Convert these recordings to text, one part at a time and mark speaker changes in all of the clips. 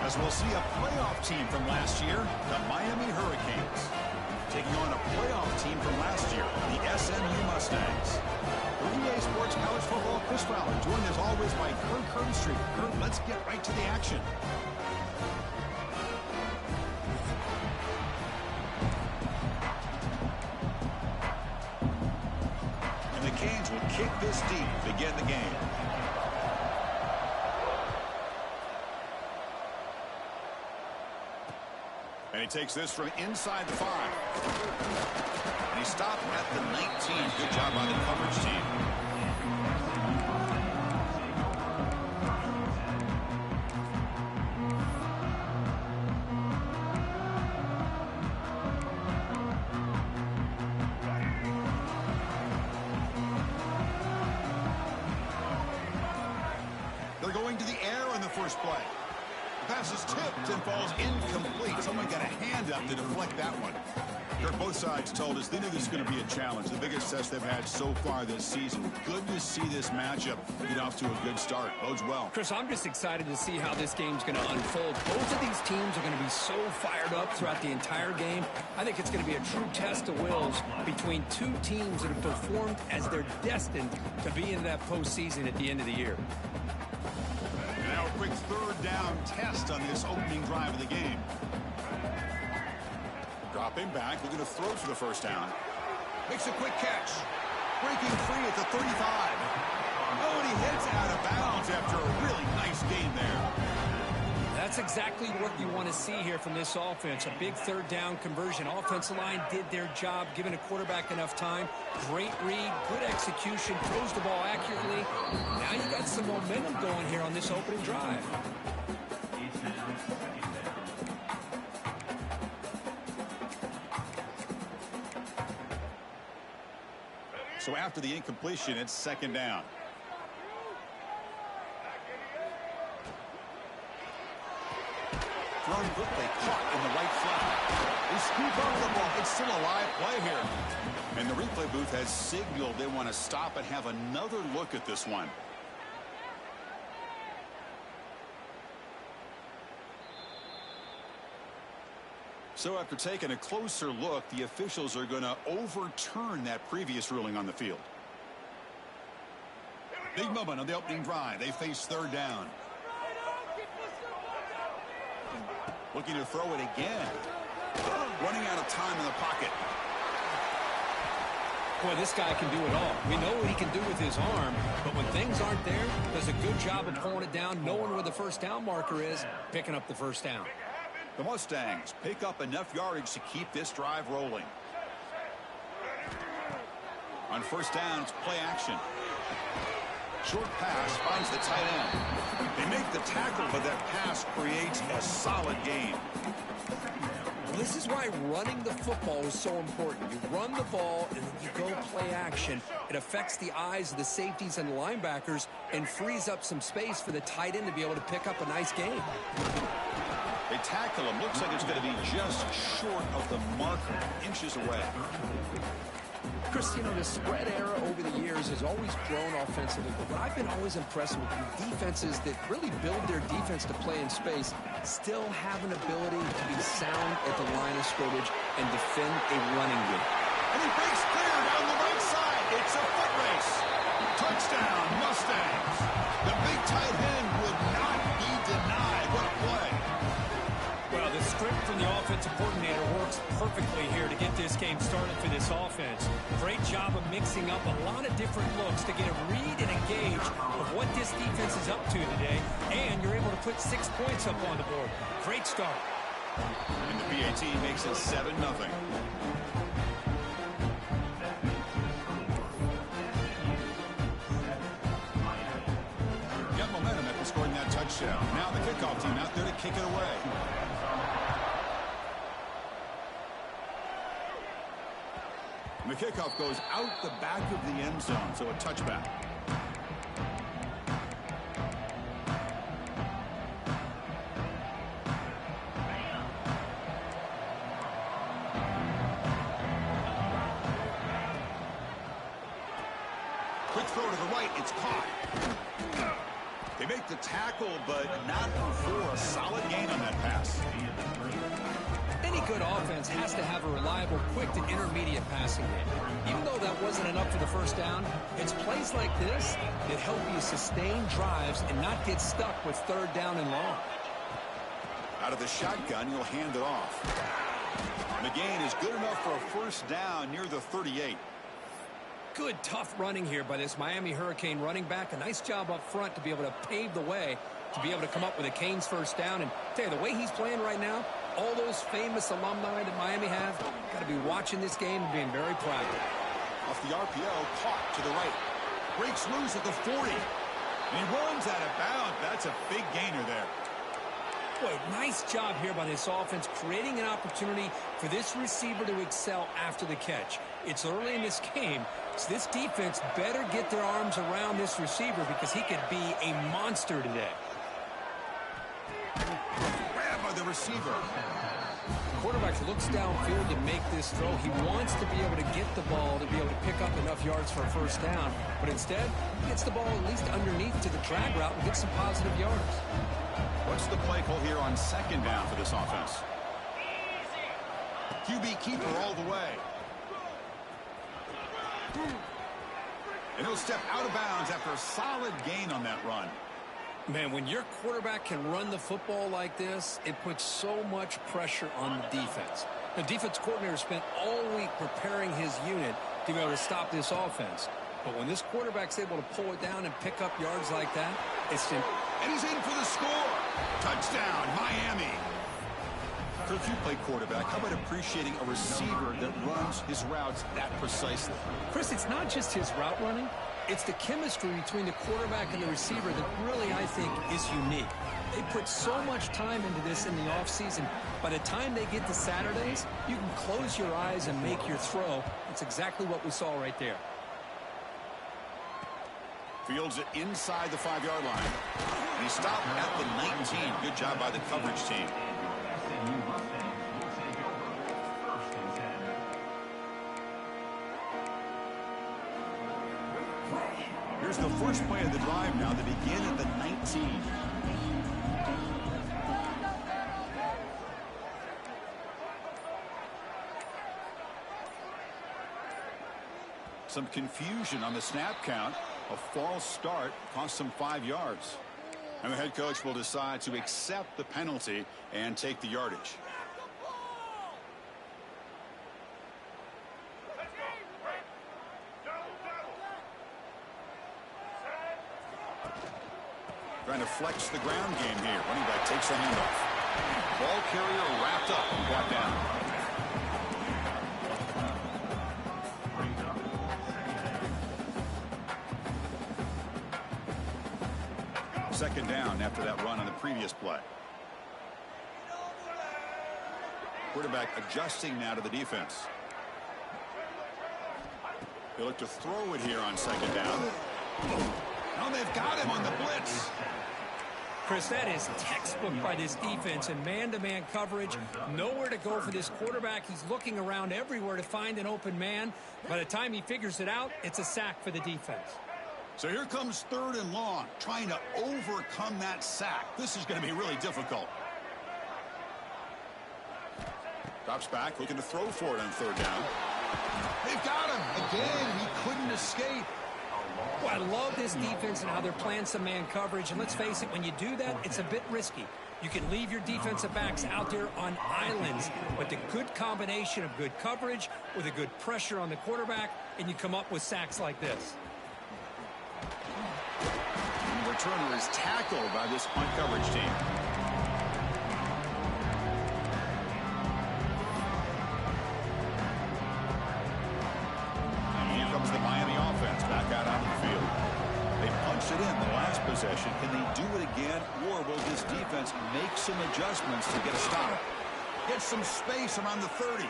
Speaker 1: As we'll see a playoff team from last year, the Miami Hurricanes, taking on a playoff team from last year, the SMU Mustangs. For EA Sports College Football, Chris Fowler, joined as always by Kirk Herbstreit. Kirk, let's get right to the action. And the Canes will kick this deep to begin the game. And he takes this from inside the 5. And he stopped at the 19. Good job by the coverage team. They're going to the air on the first play. Pass is tipped and falls incomplete. Someone got a hand up to deflect that one. Both sides told us they knew this was going to be a challenge. The biggest test they've had so far this season. Good to see this matchup get off to a good start. Bodes well.
Speaker 2: Chris, I'm just excited to see how this game's going to unfold. Both of these teams are going to be so fired up throughout the entire game. I think it's going to be a true test of wills between two teams that have performed as they're destined to be in that postseason at the end of the year.
Speaker 1: Now a quick third down test on this opening drive of the game. Dropping back, looking to throw for the first down. Makes a quick catch. Breaking free at the 35. Oh, and he heads out of bounds after a really nice gain there.
Speaker 2: That's exactly what you want to see here from this offense. A big third down conversion. Offensive line did their job, giving a quarterback enough time. Great read, good execution, throws the ball accurately. Now you got some momentum going here on this opening drive.
Speaker 1: So after the incompletion, it's second down. Thrown quickly, caught in the right flat. They scoop up the ball. It's still a live play here. And the replay booth has signaled they want to stop and have another look at this one. So after taking a closer look, the officials are going to overturn that previous ruling on the field. Big moment on the opening drive. They face third down. Looking to throw it again. Running out of time in the pocket.
Speaker 2: Boy, this guy can do it all. We know what he can do with his arm, but when things aren't there, does a good job of pulling it down, knowing where the first down marker is, picking up the first down.
Speaker 1: The Mustangs pick up enough yardage to keep this drive rolling. On first down, it's play action. Short pass finds the tight end. They make the tackle, but that pass creates a solid gain.
Speaker 2: This is why running the football is so important. You run the ball, and then you go play action. It affects the eyes of the safeties and linebackers and frees up some space for the tight end to be able to pick up a nice gain.
Speaker 1: They tackle him. Looks like it's going to be just short of the marker, inches away.
Speaker 2: Chris, you know, the spread era over the years has always grown offensively, but what I've been always impressed with defenses that really build their defense to play in space still have an ability to be sound at the line of scrimmage and defend a running game.
Speaker 1: And he breaks clear down the right side. It's a foot race. Touchdown, Mustangs. The big tight end would not be denied. What a play.
Speaker 2: Well, the script from the offensive coordinator works perfectly here to get this game started for this offense. Great job of mixing up a lot of different looks to get a read and a gauge of what this defense is up to today, and you're able to put 6 points up on the board. Great start.
Speaker 1: And the PAT makes it 7-0. Got momentum after scoring that touchdown. Now the kickoff team out there to kick it away. And the kickoff goes out the back of the end zone, so a touchback. Quick throw to the right, it's caught. They make the tackle, but not before a solid gain on that pass.
Speaker 2: Any good offense has to have a reliable, quick to intermediate passing game. Even though that wasn't enough for the first down, it's plays like this that help you sustain drives and not get stuck with third down and long.
Speaker 1: Out of the shotgun, he'll hand it off. And the gain is good enough for a first down near the 38.
Speaker 2: Good, tough running here by this Miami Hurricane running back. A nice job up front to be able to pave the way to be able to come up with a Canes first down. And tell you, the way he's playing right now, all those famous alumni that Miami have got to be watching this game and being very proud.
Speaker 1: Off the RPO, caught to the right. Breaks loose at the 40. And he runs out of bounds. That's a big gainer there.
Speaker 2: Boy, nice job here by this offense, creating an opportunity for this receiver to excel after the catch. It's early in this game, so this defense better get their arms around this receiver because he could be a monster today.
Speaker 1: Grab by the receiver.
Speaker 2: The quarterback looks downfield to make this throw. He wants to be able to get the ball to be able to pick up enough yards for a first down, but instead, he gets the ball at least underneath to the drag route and gets some positive yards.
Speaker 1: What's the play call here on second down for this offense? QB keeper all the way. And he'll step out of bounds after a solid gain on that run.
Speaker 2: Man, when your quarterback can run the football like this, it puts so much pressure on the defense. The defense coordinator spent all week preparing his unit to be able to stop this offense. But when this quarterback's able to pull it down and pick up yards like that, it's simple.
Speaker 1: And he's in for the score. Touchdown, Miami. Kirk, you play quarterback. How about appreciating a receiver that runs his routes that precisely?
Speaker 2: Chris, it's not just his route running. It's the chemistry between the quarterback and the receiver that really, I think, is unique. They put so much time into this in the offseason. By the time they get to Saturdays, you can close your eyes and make your throw. It's exactly what we saw right there.
Speaker 1: Fields it inside the 5-yard line. And he stopped at the 19. Good job by the coverage team. Here's the first play of the drive now. They begin at the 19. Some confusion on the snap count. A false start cost them 5 yards. And the head coach will decide to accept the penalty and take the yardage. Trying to flex the ground game here. Running back takes the handoff. Ball carrier wrapped up and brought down. Second down after that run on the previous play. Quarterback adjusting now to the defense. They look to throw it here on second down. Now they've got him on the blitz.
Speaker 2: Chris, that is textbook by this defense and man-to-man coverage. Nowhere to go for this quarterback. He's looking around everywhere to find an open man. By the time he figures it out, it's a sack for the defense.
Speaker 1: So here comes third and long, trying to overcome that sack. This is going to be really difficult. Drops back, looking to throw for it on third down. They've got him again. He couldn't escape.
Speaker 2: Well, I love this defense and how they're playing some man coverage. And let's face it, when you do that, it's a bit risky. You can leave your defensive backs out there on islands, but the good combination of good coverage with a good pressure on the quarterback, and you come up with sacks like this.
Speaker 1: The returner is tackled by this punt coverage team. And here comes the Miami offense back out on the field. They punched it in the last possession. Can they do it again, or will this defense make some adjustments to get a stop? Get some space around the 30.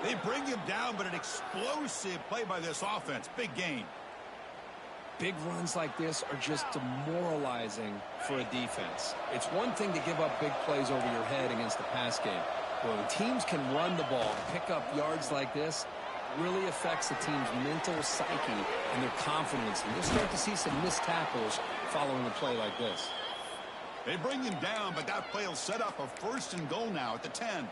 Speaker 1: They bring him down, but an explosive play by this offense. Big gain.
Speaker 2: Big runs like this are just demoralizing for a defense. It's one thing to give up big plays over your head against the pass game. But when teams can run the ball and pick up yards like this, it really affects the team's mental psyche and their confidence. And you'll start to see some missed tackles following a play like this.
Speaker 1: They bring him down, but that play will set up a 1st and goal now at the 10.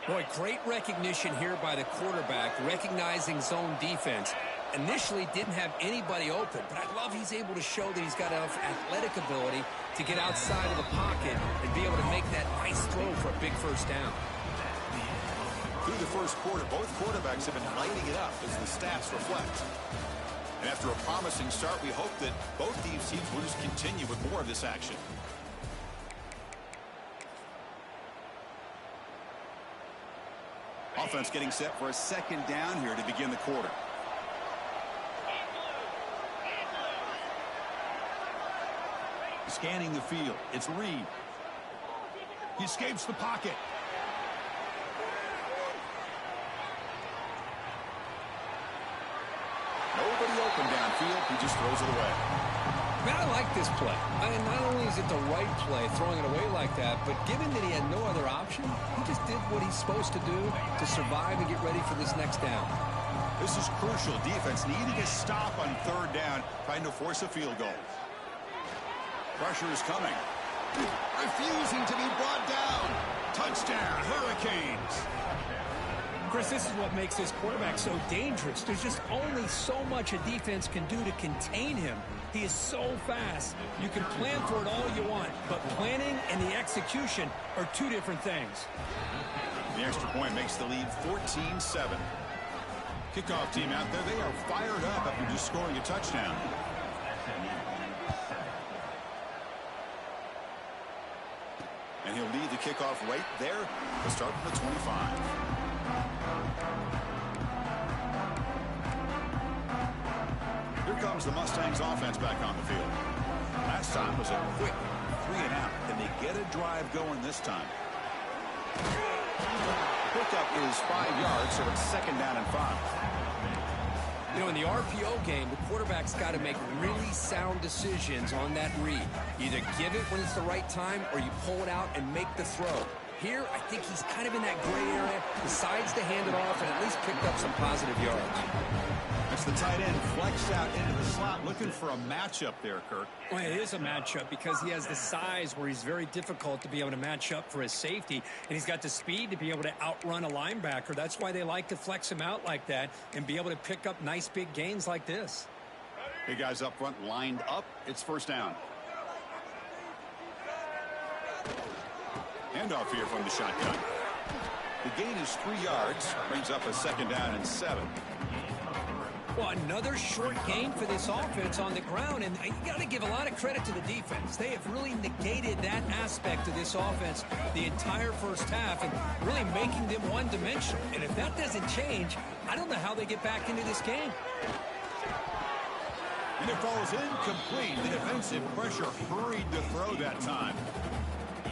Speaker 2: Boy, great recognition here by the quarterback, recognizing zone defense. Initially didn't have anybody open, but I love he's able to show that he's got enough athletic ability to get outside of the pocket and be able to make that nice throw for a big 1st down.
Speaker 1: Through the 1st quarter, both quarterbacks have been lighting it up as the stats reflect. And after a promising start, we hope that both these teams will just continue with more of this action. Offense getting set for a 2nd down here to begin the quarter. Scanning the field. It's Reed. He escapes the pocket. Nobody open downfield. He just throws it away.
Speaker 2: Man, I like this play. Not only is it the right play, throwing it away like that, but given that he had no other option, he just did what he's supposed to do to survive and get ready for this next down.
Speaker 1: This is crucial. Defense needing a stop on 3rd down, trying to force a field goal. Pressure is coming. Refusing to be brought down. Touchdown, Hurricanes.
Speaker 2: Chris, this is what makes this quarterback so dangerous. There's just only so much a defense can do to contain him. He is so fast. You can plan for it all you want, but planning and the execution are 2 different things.
Speaker 1: The extra point makes the lead 14-7. Kickoff team out there, they are fired up after just scoring a touchdown. And he'll lead the kickoff right there to start from the 25. Here comes the Mustangs offense back on the field. Last time was a quick 3 and out. Can they get a drive going this time? Pickup is 5 yards, so it's 2nd down and 5.
Speaker 2: You know, in the RPO game, the quarterback's got to make really sound decisions on that read. Either give it when it's the right time or you pull it out and make the throw. Here, I think he's kind of in that gray area, decides to hand it off and at least picked up some positive yards.
Speaker 1: That's the tight end flexed out into the slot, looking for a matchup there, Kirk.
Speaker 2: Well, it is a matchup because he has the size where he's very difficult to be able to match up for his safety, and he's got the speed to be able to outrun a linebacker. That's why they like to flex him out like that and be able to pick up nice big gains like this.
Speaker 1: Big guys up front lined up. It's 1st down. Handoff here from the shotgun. The gain is 3 yards, brings up a 2nd down and 7.
Speaker 2: Well, another short gain for this offense on the ground, and you got to give a lot of credit to the defense. They have really negated that aspect of this offense the entire 1st half and really making them one-dimensional. And if that doesn't change, I don't know how they get back into this game.
Speaker 1: And it falls incomplete. The defensive pressure hurried to throw that time.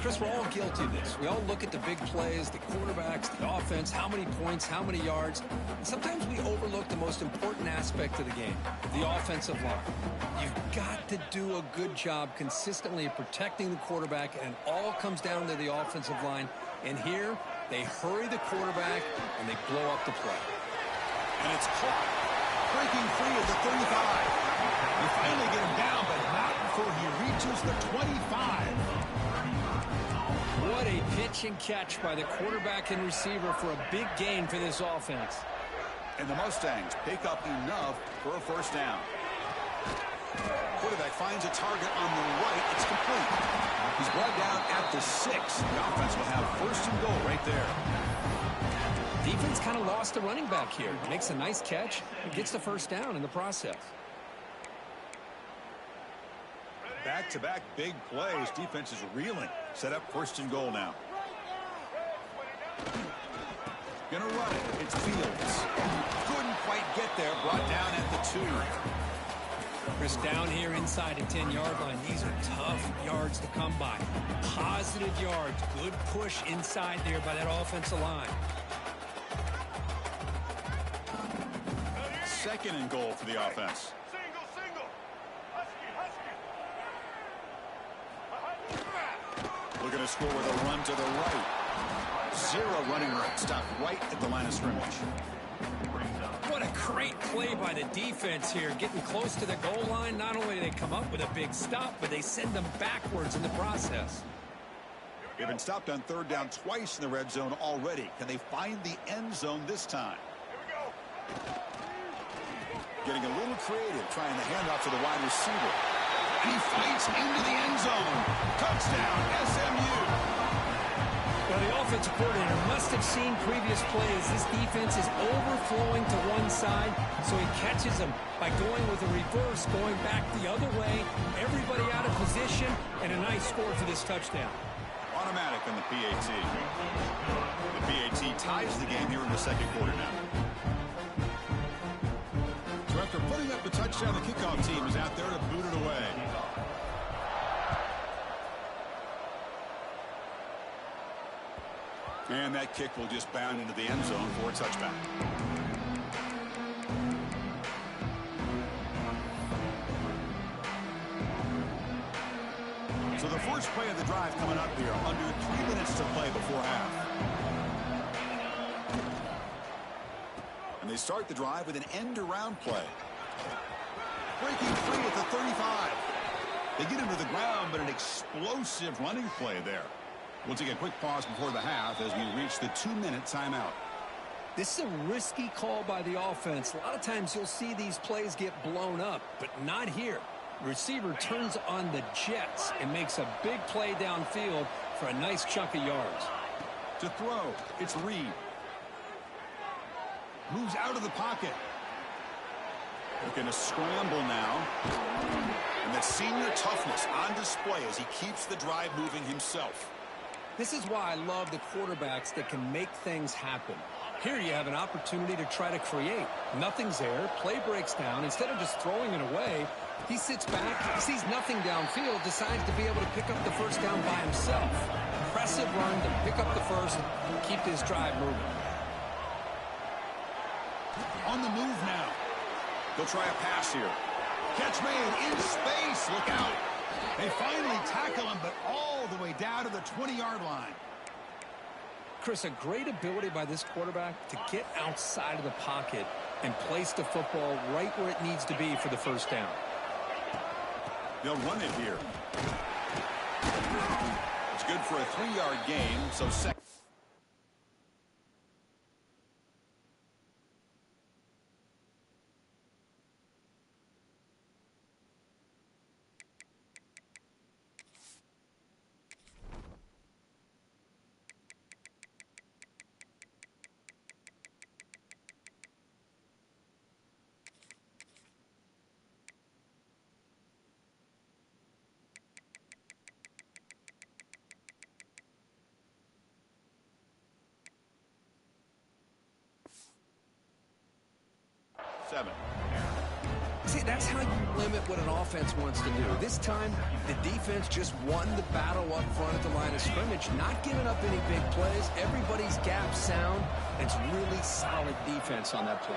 Speaker 2: Chris, we're all guilty of this. We all look at the big plays, the quarterbacks, the offense, how many points, how many yards. And sometimes we overlook the most important aspect of the game, the offensive line. You've got to do a good job consistently of protecting the quarterback, and it all comes down to the offensive line. And here, they hurry the quarterback, and they blow up the play.
Speaker 1: And it's caught. Breaking free at the 35. They finally get him down, but not before he reaches the 25.
Speaker 2: What a pitch and catch by the quarterback and receiver for a big gain for this offense.
Speaker 1: And the Mustangs pick up enough for a 1st down. Quarterback finds a target on the right. It's complete. He's brought down at the 6. The offense will have 1st and goal right there.
Speaker 2: Defense kind of lost the running back here. Makes a nice catch and gets the 1st down in the process.
Speaker 1: Back-to-back big plays. Defense is reeling. Set up 1st and goal now. Gonna run it. It's Fields. Couldn't quite get there. Brought down at the 2.
Speaker 2: Chris, down here inside the 10-yard line. These are tough yards to come by. Positive yards. Good push inside there by that offensive line.
Speaker 1: 2nd and goal for the offense. Looking to score with a run to the right. 0 running right. Stop right at the line of scrimmage.
Speaker 2: What a Great play by the defense here. Getting close to the goal line, not only do they come up with a big stop, but they send them backwards in the process.
Speaker 1: They've been stopped on third down twice in the red zone already. Can they find the end zone this time? Getting a little creative, trying the handoff to the wide receiver. And he fights into the end zone. Touchdown, SMU.
Speaker 2: Well, the offensive coordinator must have seen previous plays. This defense is overflowing to one side, so he catches them by going with a reverse, going back the other way. Everybody out of position, and a nice score for this touchdown.
Speaker 1: Automatic on the PAT. The PAT ties the game here in the second quarter now. So after putting up the touchdown, the kickoff team is out there to boot it away. And that kick will just bound into the end zone for a touchback. So the first play of the drive coming up here. Under 3 minutes to play before half. And they start the drive with an end-around play. Breaking free at the 35. They get him to the ground, but an explosive running play there. We'll take a quick pause before the half as we reach the 2-minute timeout.
Speaker 2: This is a risky call by the offense. A lot of times you'll see these plays get blown up, but not here. The receiver turns on the jets and makes a big play downfield for a nice chunk of yards.
Speaker 1: To throw, it's Reed. Moves out of the pocket. Looking to scramble now. And that senior toughness on display as he keeps the drive moving himself.
Speaker 2: This is why I love the quarterbacks that can make things happen. Here you have an opportunity to try to create. Nothing's there. Play breaks down. Instead of just throwing it away, he sits back, sees nothing downfield, decides to be able to pick up the first down by himself. Impressive run to pick up the first, keep this drive moving.
Speaker 1: On the move now. They'll try a pass here. Catch made in space. Look out. They finally tackle him, but all the way down to the 20-yard line.
Speaker 2: Chris, a great ability by this quarterback to get outside of the pocket and place the football right where it needs to be for the first down.
Speaker 1: They'll run it here. It's good for a 3-yard gain, so second.
Speaker 2: See, that's how you limit what an offense wants to do. This time, the defense just won the battle up front at the line of scrimmage, not giving up any big plays. Everybody's gap sound. It's really solid defense on that play.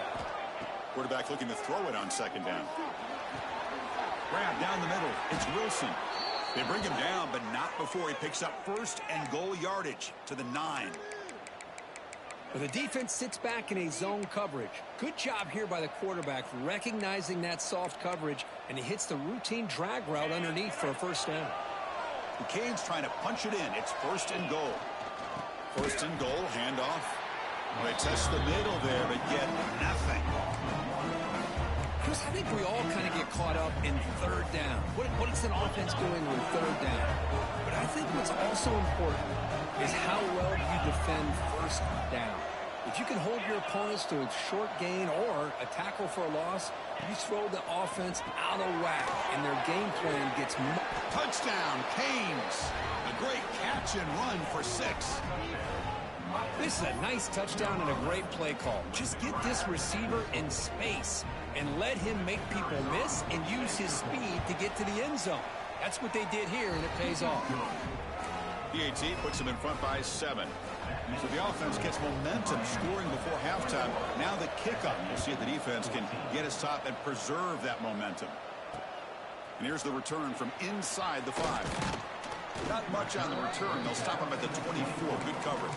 Speaker 1: Quarterback looking to throw it on second down. Grab down the middle. It's Wilson. They bring him down, but not before he picks up first and goal yardage to the 9.
Speaker 2: But the defense sits back in a zone coverage. Good job here by the quarterback recognizing that soft coverage, and he hits the routine drag route underneath for a first down.
Speaker 1: The Canes trying to punch it in. It's first and goal. First and goal, handoff. They test the middle there, but get nothing.
Speaker 2: Chris, I think we all kind of get caught up in third down. What is an offense doing with third down? But I think what's also important is how well you defend first down. If you can hold your opponents to a short gain or a tackle for a loss, you throw the offense out of whack, and their game plan gets...
Speaker 1: Touchdown, Canes. A great catch and run for 6.
Speaker 2: This is a nice touchdown and a great play call. Just get this receiver in space and let him make people miss and use his speed to get to the end zone. That's what they did here, and it pays off.
Speaker 1: PAT puts them in front by 7. So the offense gets momentum scoring before halftime. Now the kickoff. We'll see if the defense can get his top and preserve that momentum. And here's the return from inside the 5. Not much on the return. They'll stop him at the 24. Good coverage.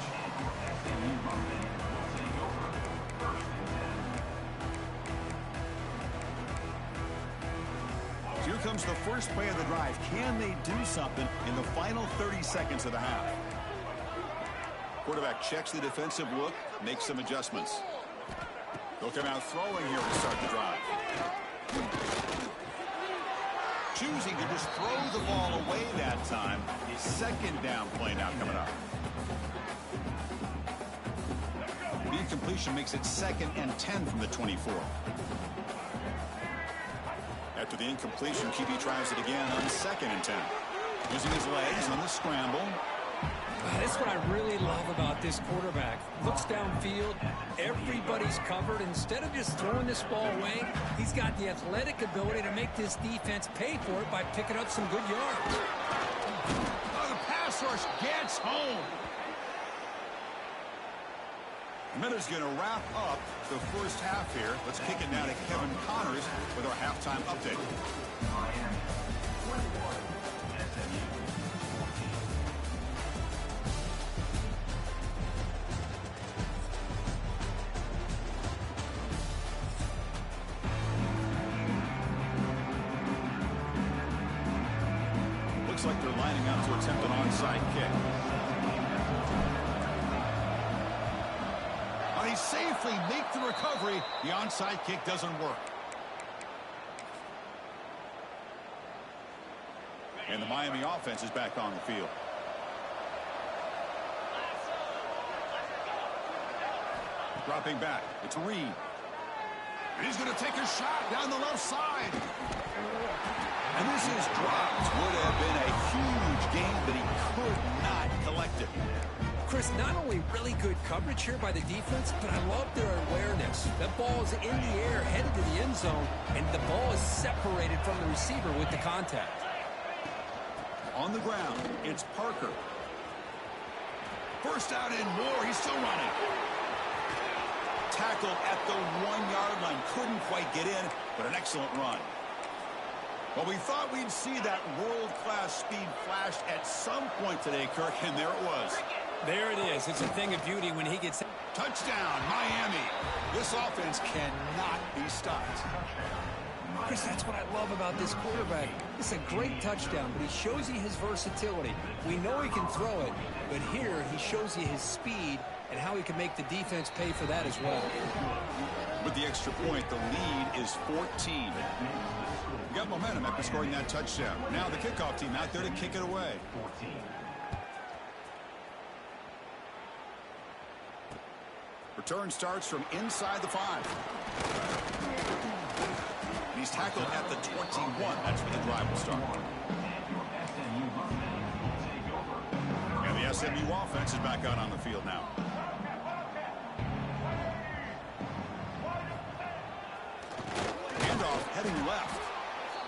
Speaker 1: comes the first play of the drive. Can they do something in the final 30 seconds of the half? Quarterback checks the defensive look, makes some adjustments. They'll come out throwing here to start the drive. Choosing to just throw the ball away that time. Second down play now coming up. The incompletion makes it 2nd and 10 from the 24. After the incompletion, QB tries it again on 2nd and 10. Using his legs on the scramble.
Speaker 2: That's what I really love about this quarterback. Looks downfield, everybody's covered. Instead of just throwing this ball away, he's got the athletic ability to make this defense pay for it by picking up some good yards.
Speaker 1: Oh, the pass rush gets home. Miller's going to wrap up the first half here. Let's kick it now to Kevin Connors with our halftime update. Looks like they're lining up to attempt an onside kick. They safely make the recovery. The onside kick doesn't work. And the Miami offense is back on the field. Dropping back. It's Reed. He's going to take a shot down the left side. And this is dropped. Would have been a huge game, but he could not collect it.
Speaker 2: Chris, not only really good coverage here by the defense, but I love their awareness. That ball is in the air, headed to the end zone, and the ball is separated from the receiver with the contact.
Speaker 1: On the ground, it's Parker. First out and more. He's still running. Tackled at the 1-yard line. Couldn't quite get in, but an excellent run. Well, we thought we'd see that world-class speed flash at some point today, Kirk, and there it was.
Speaker 2: There it is. It's a thing of beauty when he gets...
Speaker 1: Touchdown, Miami. This offense cannot be stopped.
Speaker 2: Chris, that's what I love about this quarterback. It's a great touchdown, but he shows you his versatility. We know he can throw it, but here he shows you his speed and how he can make the defense pay for that as well.
Speaker 1: With the extra point, the lead is 14. Got momentum after scoring that touchdown. Now the kickoff team out there to kick it away. Return starts from inside the 5. He's tackled at the 21. That's where the drive will start. And the SMU offense is back out on the field now. Handoff heading left.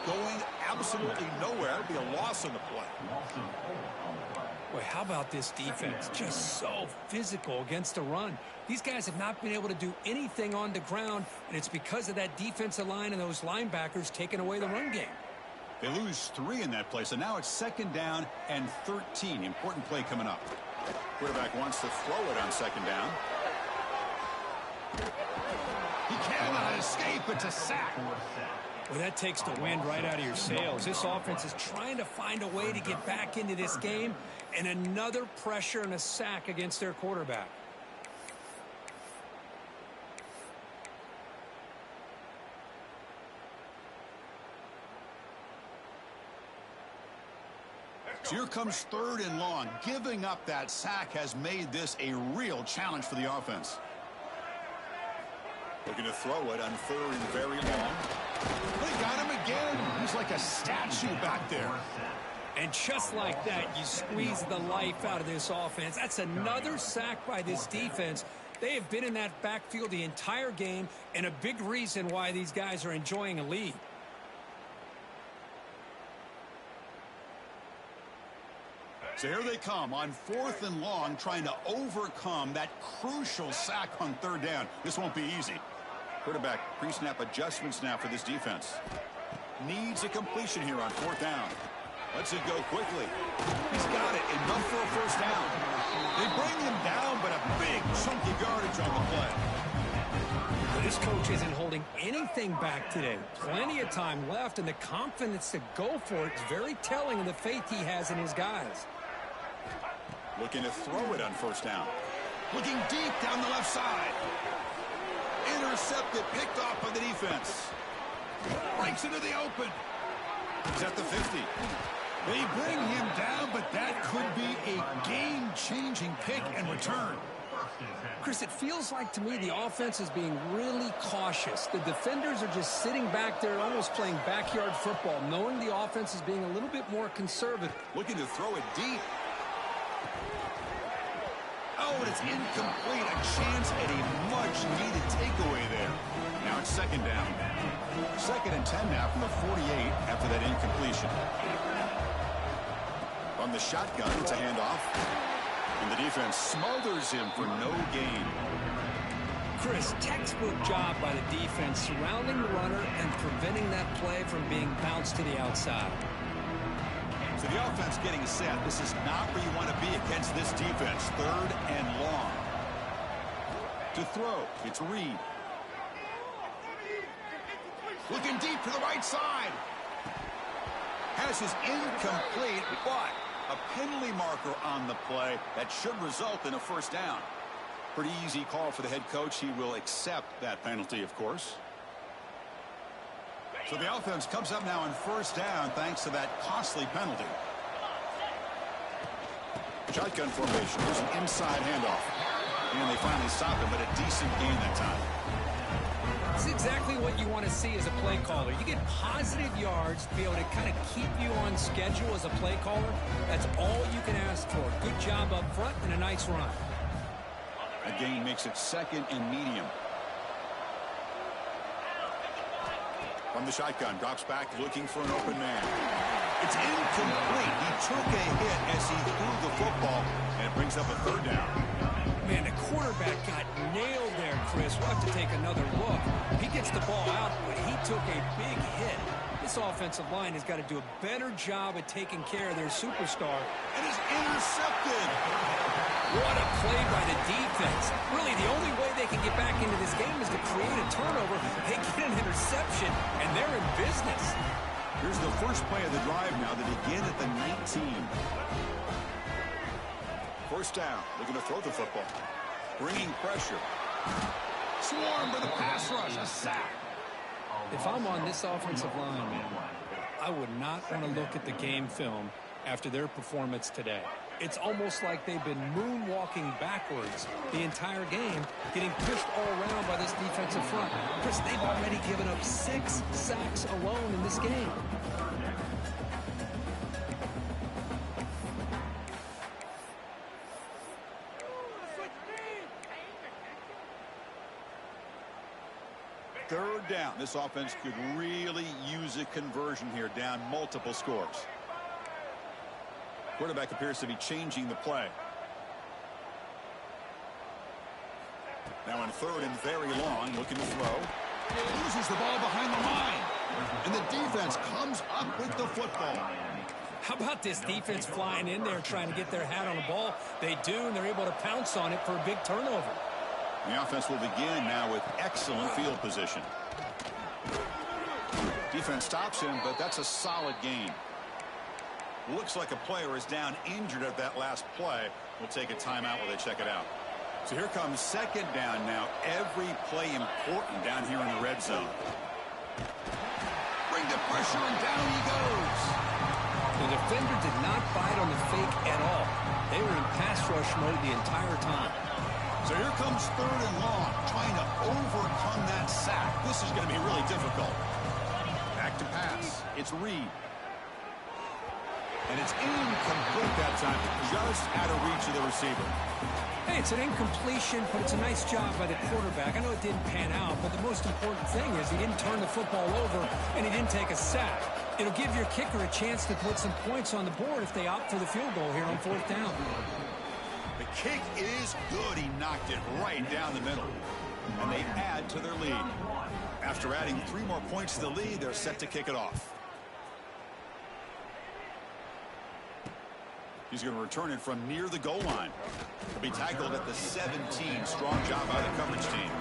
Speaker 1: Going absolutely nowhere. It'd be a loss on the play.
Speaker 2: Boy, how about this defense? Just so physical against the run. These guys have not been able to do anything on the ground, and it's because of that defensive line and those linebackers taking away the run game.
Speaker 1: They lose 3 in that play, so now it's 2nd down and 13. Important play coming up. Quarterback wants to throw it on 2nd down. He cannot escape. It's a sack.
Speaker 2: Well, that takes the wind right out of your sails. This offense is trying to find a way to get back into this game, and another pressure and a sack against their quarterback.
Speaker 1: So here comes 3rd and long. Giving up that sack has made this a real challenge for the offense. Looking to throw it on 3rd and very long. They got him again. He's like a statue back there.
Speaker 2: And just like that, you squeeze the life out of this offense. That's another sack by this defense. They have been in that backfield the entire game, and a big reason why these guys are enjoying a lead.
Speaker 1: So here they come on 4th and long, trying to overcome that crucial sack on 3rd down. This won't be easy. Quarterback pre-snap adjustments now for this defense. Needs a completion here on 4th down. Lets it go quickly. He's got it. Enough for a 1st down. They bring him down, but a big chunk of yardage on the play.
Speaker 2: This coach isn't holding anything back today. Plenty of time left, and the confidence to go for it is very telling of the faith he has in his guys.
Speaker 1: Looking to throw it on first down. Looking deep down the left side. Intercepted, picked off by the defense. Breaks into the open. He's at the 50. They bring him down, but that could be a game-changing pick and return.
Speaker 2: Chris, it feels like to me the offense is being really cautious. The defenders are just sitting back there almost playing backyard football, knowing the offense is being a little bit more conservative.
Speaker 1: Looking to throw it deep. Oh, and it's incomplete. A chance at a much-needed takeaway there. Now it's second down. Second and 10 now from the 48 after that incompletion. On the shotgun, it's a handoff. And the defense smothers him for no gain.
Speaker 2: Chris, textbook job by the defense surrounding the runner and preventing that play from being bounced to the outside.
Speaker 1: So the offense getting set. This is not where you want to be against this defense. Third and long. To throw, it's Reed. Looking deep to the right side. Passes incomplete, but a penalty marker on the play that should result in a first down. Pretty easy call for the head coach. He will accept that penalty, of course. So the offense comes up now on first down thanks to that costly penalty. Shotgun formation. There's an inside handoff. And they finally stop him, but a decent gain that time.
Speaker 2: It's exactly what you want to see as a play caller. You get positive yards to be able to kind of keep you on schedule as a play caller. That's all you can ask for. Good job up front and a nice run.
Speaker 1: A gain makes it second and medium. From the shotgun, drops back looking for an open man. It's incomplete. He took a hit as he threw the football, and it brings up a third down.
Speaker 2: Man, the quarterback got nailed there, Chris. We'll have to take another look. He gets the ball out, but he took a big hit. This offensive line has got to do a better job at taking care of their superstar.
Speaker 1: And is intercepted.
Speaker 2: What a play by the defense. Really, the only way they can get back into this game is to create a turnover. They get an interception, and they're in business.
Speaker 1: Here's the first play of the drive now. They begin at the 19. First down. Looking to throw the football. Bringing pressure. Swarmed by the pass rush. A sack.
Speaker 2: If I'm on this offensive line, I would not want to look at the game film after their performance today. It's almost like they've been moonwalking backwards the entire game, getting pushed all around by this defensive front. Chris, they've already given up 6 sacks alone in this game.
Speaker 1: Third down. This offense could really use a conversion here, down multiple scores. Quarterback appears to be changing the play. Now in third and very long, looking to throw. Loses the ball behind the line. And the defense comes up with the football.
Speaker 2: How about this defense flying in there trying to get their hat on the ball? They do, and they're able to pounce on it for a big turnover.
Speaker 1: The offense will begin now with excellent field position. Defense stops him, but that's a solid gain. Looks like a player is down injured at that last play. We'll take a timeout while they check it out. So here comes second down now. Every play important down here in the red zone. Bring the pressure, and down he goes.
Speaker 2: The defender did not bite on the fake at all. They were in pass rush mode the entire time.
Speaker 1: So here comes third and long, trying to overcome that sack. This is going to be really difficult. Back to pass. It's Reed. And it's incomplete that time, just out of reach of the receiver.
Speaker 2: Hey, it's an incompletion, but it's a nice job by the quarterback. I know it didn't pan out, but the most important thing is he didn't turn the football over, and he didn't take a sack. It'll give your kicker a chance to put some points on the board if they opt for the field goal here on fourth down.
Speaker 1: The kick is good. He knocked it right down the middle. And they add to their lead. After adding 3 more points to the lead, they're set to kick it off. He's going to return it from near the goal line. He'll be tackled at the 17. Strong job by the coverage team.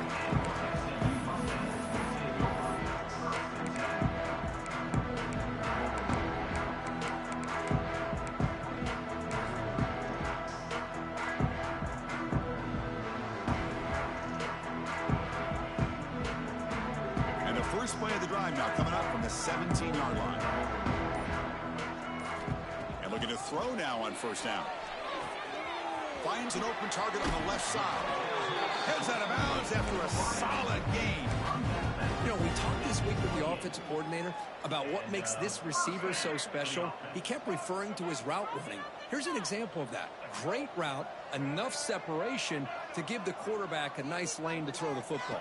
Speaker 1: And the first play of the drive now coming up from the 17-yard line. And looking to throw now on first down. Finds an open target on the left side. Heads out of bounds after a solid gain.
Speaker 2: You know, we talked this week with the offensive coordinator about what makes this receiver so special. He kept referring to his route running. Here's an example of that. Great route, enough separation to give the quarterback a nice lane to throw the football.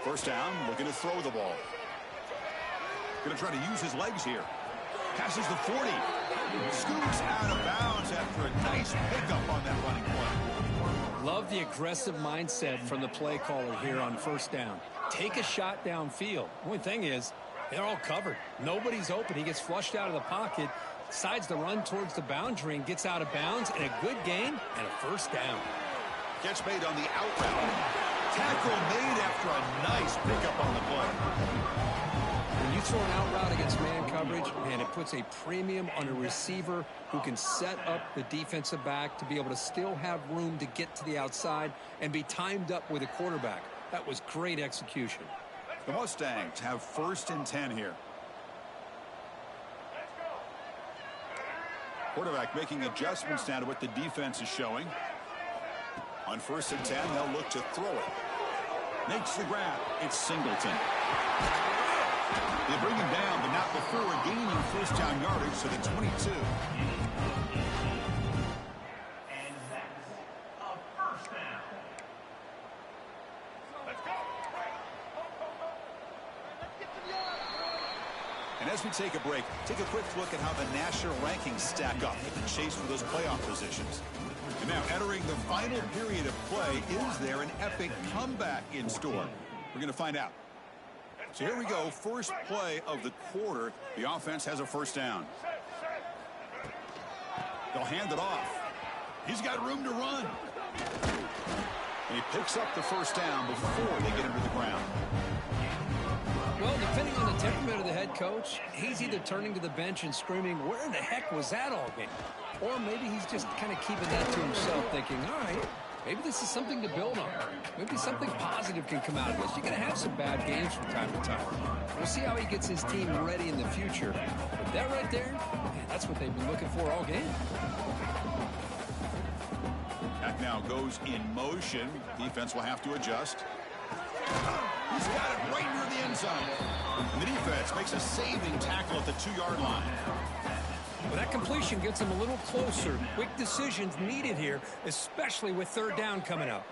Speaker 1: First down, looking to throw the ball. Going to try to use his legs here. Passes the 40. Scoots out of bounds after a nice pickup on that running play.
Speaker 2: Love the aggressive mindset from the play caller here on first down. Take a shot downfield. The only thing is, they're all covered. Nobody's open. He gets flushed out of the pocket, decides to run towards the boundary and gets out of bounds, and a good gain and a first down.
Speaker 1: Catch made on the out route. Tackle made after a nice pickup on the play.
Speaker 2: When you throw an out route against man coverage, man, it puts a premium on a receiver who can set up the defensive back to be able to still have room to get to the outside and be timed up with a quarterback. That was great execution.
Speaker 1: The Mustangs have first and 10 here. Quarterback making adjustments now to what the defense is showing. On first and 10, they'll look to throw it. Makes the grab. It's Singleton. They bring him down, but not before gaining first down yardage to the 22.
Speaker 3: And that's a first down. Let's go.
Speaker 1: And as we take a break, take a quick look at how the national rankings stack up in the chase for those playoff positions. And now entering the final period of play, is there an epic comeback in store? We're going to find out. So here we go, first play of the quarter. The offense has a first down. They'll hand it off. He's got room to run. And he picks up the first down before they get him to the ground.
Speaker 2: Well, depending on the temperament of the head coach, he's either turning to the bench and screaming, where in the heck was that all game? Or maybe he's just kind of keeping that to himself, thinking, all right, maybe this is something to build on. Maybe something positive can come out of this. You're going to have some bad games from time to time. We'll see how he gets his team ready in the future. But that right there, man, that's what they've been looking for all game.
Speaker 1: That now goes in motion. Defense will have to adjust. He's got it right near the end zone. And the defense makes a saving tackle at the 2-yard line.
Speaker 2: Well, that completion gets him a little closer. Quick decisions needed here, especially with third down coming up.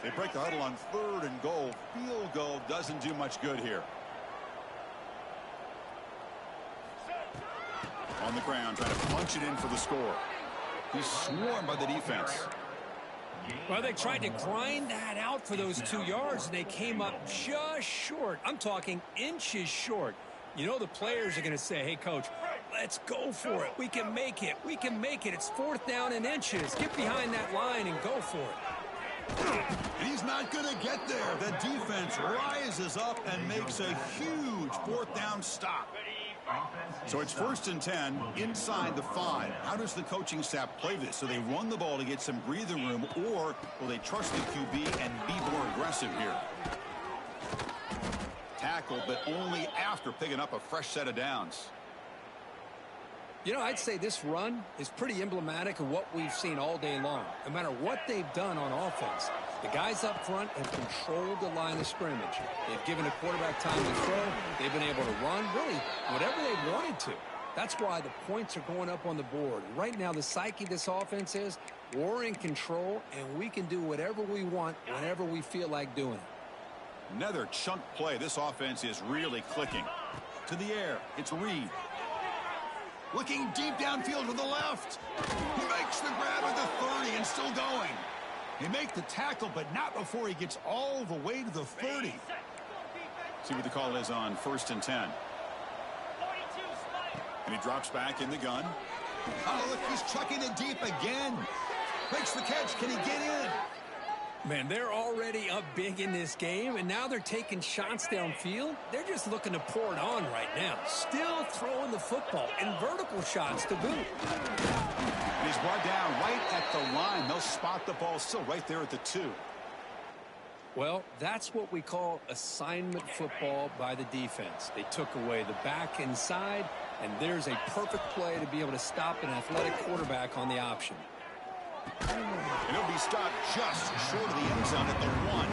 Speaker 1: They break the huddle on 3rd and goal. Field goal doesn't do much good here. On the ground, trying to punch it in for the score. He's swarmed by the defense.
Speaker 2: Well, they tried to grind that out for those 2 yards, and they came up just short. I'm talking inches short. You know the players are going to say, hey, coach, let's go for it. We can make it. We can make it. It's 4th down and inches. Get behind that line and go for it.
Speaker 1: And he's not going to get there. The defense rises up and makes a huge 4th down stop. So it's 1st and 10 inside the 5. How does the coaching staff play this? So they run the ball to get some breathing room, or will they trust the QB and be more aggressive here? Tackle, but only after picking up a fresh set of downs.
Speaker 2: You know, I'd say this run is pretty emblematic of what we've seen all day long. No matter what they've done on offense, the guys up front have controlled the line of scrimmage. They've given the quarterback time to throw. They've been able to run, really, whatever they wanted to. That's why the points are going up on the board. Right now, the psyche of this offense is we're in control, and we can do whatever we want whenever we feel like doing it.
Speaker 1: Another chunk play. This offense is really clicking. To the air, it's Reed. Looking deep downfield to the left. He makes the grab at the 30 and still going. He makes the tackle, but not before he gets all the way to the 30. See what the call is on 1st and 10. And he drops back in the gun. Oh, look, he's chucking it deep again. Makes the catch. Can he get in?
Speaker 2: Man, they're already up big in this game, and now they're taking shots downfield. They're just looking to pour it on right now. Still throwing the football, and vertical shots to boot.
Speaker 1: And he's brought down right at the line. They'll spot the ball still right there at the 2.
Speaker 2: Well, that's what we call assignment football by the defense. They took away the back inside, and there's a perfect play to be able to stop an athletic quarterback on the option.
Speaker 1: And he'll be stopped just short of the end zone at the 1.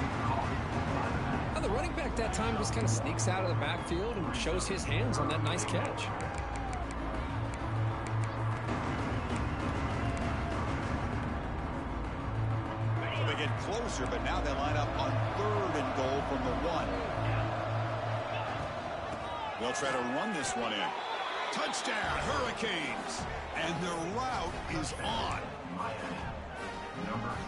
Speaker 2: Now, the running back that time just kind of sneaks out of the backfield and shows his hands on that nice catch.
Speaker 1: They get closer, but now they line up on 3rd and goal from the 1. They'll try to run this one in. Touchdown, Hurricanes. And their route is on.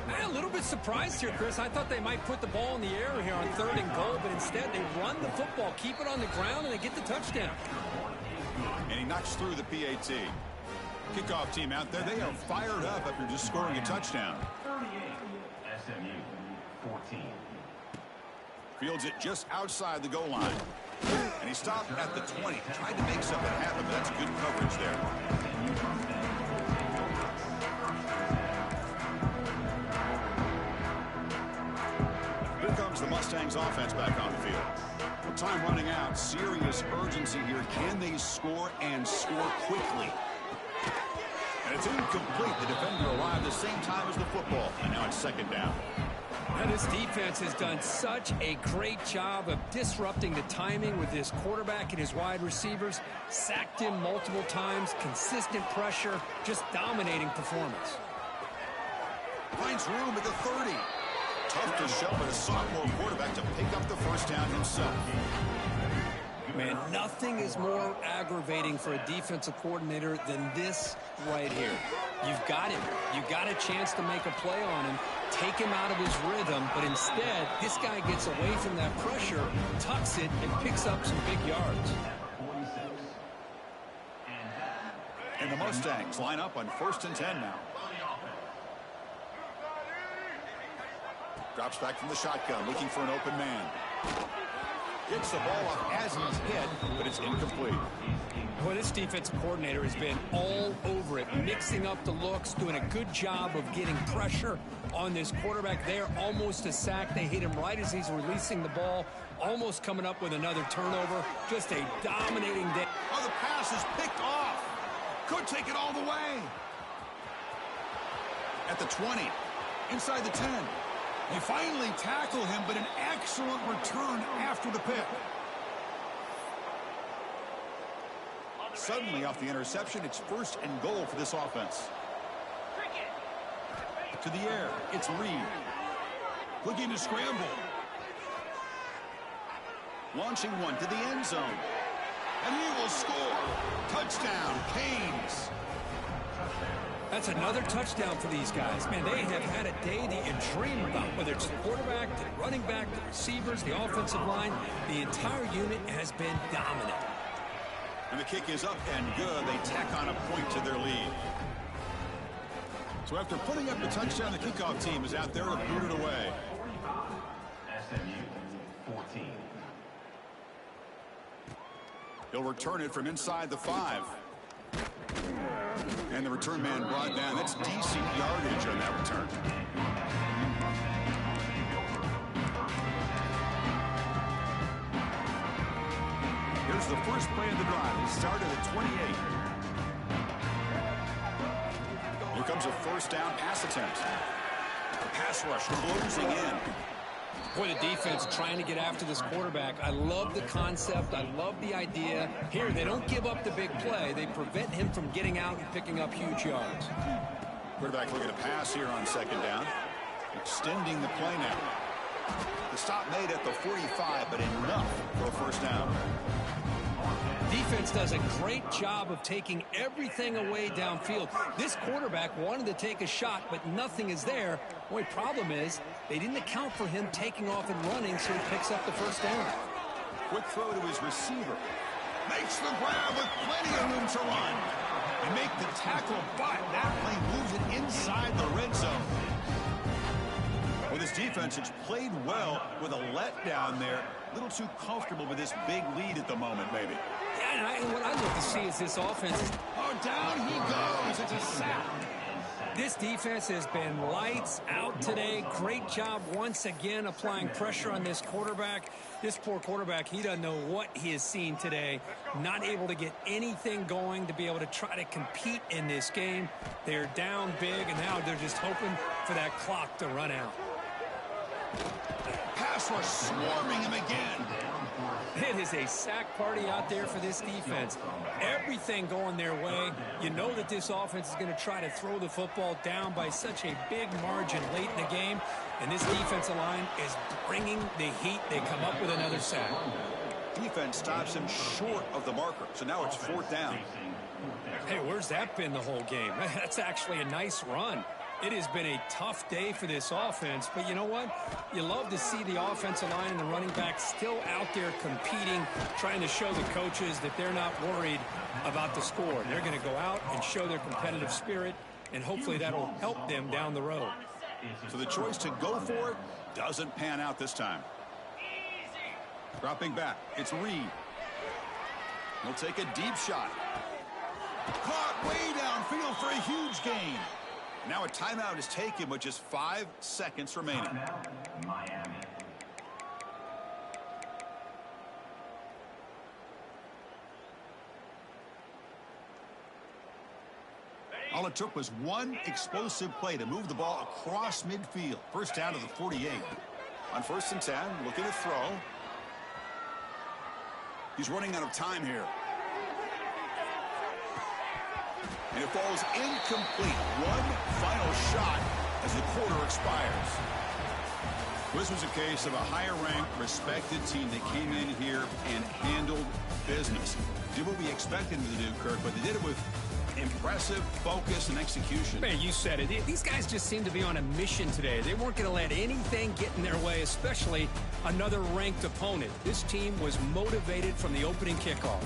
Speaker 2: I'm a little bit surprised here, Chris. I thought they might put the ball in the air here on 3rd and goal, but instead they run the football, keep it on the ground, and they get the touchdown.
Speaker 1: And he knocks through the PAT. Kickoff team out there, they are fired up after just scoring a touchdown.
Speaker 3: 38, SMU 14.
Speaker 1: Fields it just outside the goal line. And he stopped at the 20. Tried to make something happen, but that's good coverage there. Here comes the Mustangs offense back on the field. With time running out, serious urgency here. Can they score and score quickly? And it's incomplete. The defender arrived the same time as the football. And now it's 2nd down.
Speaker 2: Now, this defense has done such a great job of disrupting the timing with this quarterback and his wide receivers. Sacked him multiple times, consistent pressure, just dominating performance.
Speaker 1: Finds room at the 30. Tough to show, but a sophomore quarterback to pick up the 1st down himself.
Speaker 2: Man, nothing is more aggravating for a defensive coordinator than this right here. You've got him. You've got a chance to make a play on him, take him out of his rhythm, but instead, this guy gets away from that pressure, tucks it, and picks up some big yards.
Speaker 1: And the Mustangs line up on 1st and 10 now. Drops back from the shotgun, looking for an open man. Gets the ball off as he's hit, but it's incomplete.
Speaker 2: Boy, this defensive coordinator has been all over it, mixing up the looks, doing a good job of getting pressure on this quarterback there. Almost a sack. They hit him right as he's releasing the ball, almost coming up with another turnover. Just a dominating day.
Speaker 1: Oh, the pass is picked off. Could take it all the way. At the 20, inside the 10. They finally tackle him, but an excellent return after the pick. Suddenly, off the interception, it's 1st and goal for this offense. To the air, it's Reed. Looking to scramble. Launching one to the end zone. And he will score. Touchdown, Canes.
Speaker 2: That's another touchdown for these guys. Man, they have had a day that you dream about, whether it's the quarterback, the running back, the receivers, the offensive line. The entire unit has been dominant.
Speaker 1: And the kick is up and good. They tack on a point to their lead. So after putting up the touchdown, the kickoff team is out there to boot it away.
Speaker 3: 45, SMU 14.
Speaker 1: He'll return it from inside the 5. And the return man brought down. That's decent yardage on that return. Here's the first play of the drive. It started at 28. Here comes a 1st down pass attempt. The pass rush closing in.
Speaker 2: Boy, the defense trying to get after this quarterback. I love the concept. I love the idea. Here, they don't give up the big play. They prevent him from getting out and picking up huge yards.
Speaker 1: Quarterback looking to pass here on 2nd down. Extending the play now. The stop made at the 45, but enough for a 1st down.
Speaker 2: Defense does a great job of taking everything away downfield. This quarterback wanted to take a shot, but nothing is there. Boy, problem is they didn't account for him taking off and running, so he picks up the 1st down.
Speaker 1: Quick throw to his receiver. Makes the grab with plenty of room to run. and make the tackle, but that play moves it inside the red zone. Well, this defense has played well with a letdown there. A little too comfortable with this big lead at the moment, maybe.
Speaker 2: Yeah, and what I'd love to see is this offense.
Speaker 1: Oh, down he goes. It's a sack.
Speaker 2: This defense has been lights out today. Great job once again applying pressure on this quarterback. This poor quarterback, he doesn't know what he has seen today. Not able to get anything going to be able to try to compete in this game. They're down big, and now they're just hoping for that clock to run out.
Speaker 1: Pass rush swarming him again.
Speaker 2: It is a sack party out there for this defense. Everything going their way. You know that this offense is going to try to throw the football down by such a big margin late in the game. And this defensive line is bringing the heat. They come up with another sack.
Speaker 1: Defense stops him short of the marker. So now it's 4th down.
Speaker 2: Hey, where's that been the whole game? That's actually a nice run. It has been a tough day for this offense, but you know what? You love to see the offensive line and the running back still out there competing, trying to show the coaches that they're not worried about the score. They're going to go out and show their competitive spirit, and hopefully that'll help them down the road.
Speaker 1: So the choice to go for it doesn't pan out this time. Dropping back, it's Reed. He'll take a deep shot. Caught way downfield for a huge gain. Now a timeout is taken with just 5 seconds remaining.
Speaker 3: Miami.
Speaker 1: All it took was one explosive play to move the ball across midfield. First down to the 48. On 1st and 10, looking to throw. He's running out of time here. And it falls incomplete. One final shot as the quarter expires. This was a case of a higher-ranked, respected team that came in here and handled business. Did what we expected them to do, Kirk, but they did it with impressive focus and execution.
Speaker 2: Man, you said it. These guys just seem to be on a mission today. They weren't going to let anything get in their way, especially another ranked opponent. This team was motivated from the opening kickoff.